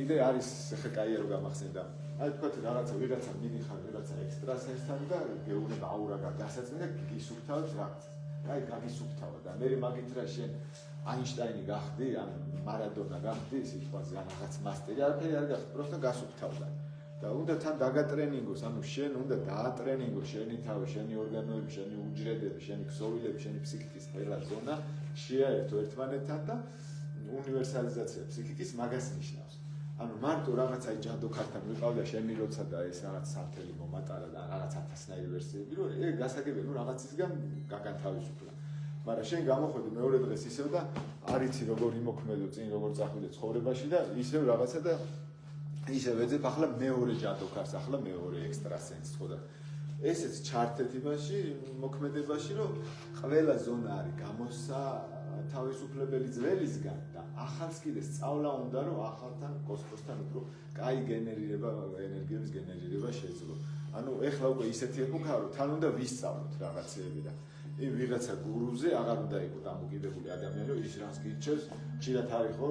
კიდე არის ხე კაია რომ გამახსენდა. აი თქვათ ვიღაცა მიდიხარ ვიღაცა ექსტრასენსთან და გეუბნება აურა გასაწმენდა გისუფთავებს რაღაც. აი გაგისუფთავა და მე მაგით რა შენ აინშტაინი გახდი, ან მარადონა გახდი, სიტყვაზე რაღაც მასტერი არაფერი არ გახდი, просто გასუფთავდა. და უნდა თან დაგატრენინგოს, ანუ შენ უნდა დაატრენინგო შენი თავი, შენი ორგანოები, შენი უჯრედები, შენი ქსოვილები, შენი ფსიქიკის ყველა ზონა შეაერთო ერთმანეთთან და უნივერსალიზაცია ფსიქიკის მაგას ნიშნავს. ანუ მარტო რაღაც აი ჯადოქართან ვიყავდა შემი როცა და ეს რაღაც სამთელი მომატარა და რაღაც 1000-ნაირი ვერსიები, რომ გასაგებია, ნუ რაღაცისგან გაგანთავისუფლა. მაგრამ შენ გამოხვედი მეორე დღეს ისევ და არიცი როგორ იმოქმედო წინ როგორ წახვიდე ცხოვრებაში და ისევ რაღაცა და ისევ ეძებ ახლა მეორე ჯადოქარს, ახლა მეორე ექსტრასენსს ხო და ესეც ჩართეთ იმაში მოქმედებაში, რომ ყველა ზონა არის გამოსა თავისუფლებელი ძველისგან და ახალს კიდე სწავლა უნდა რომ ახალთან კოსმოსთან უფრო კაი გენერირება ენერგიების გენერირება შეძლო. ანუ ეხლა უკვე ისეთი ეპოქაა რომ თან უნდა ვისწავლოთ რაღაცეები და ვიღაცა გურუზე აღარ უნდა იყოს დამოკიდებული ადამიანი რომ ის რას გირჩევს, ხშირად არის ხო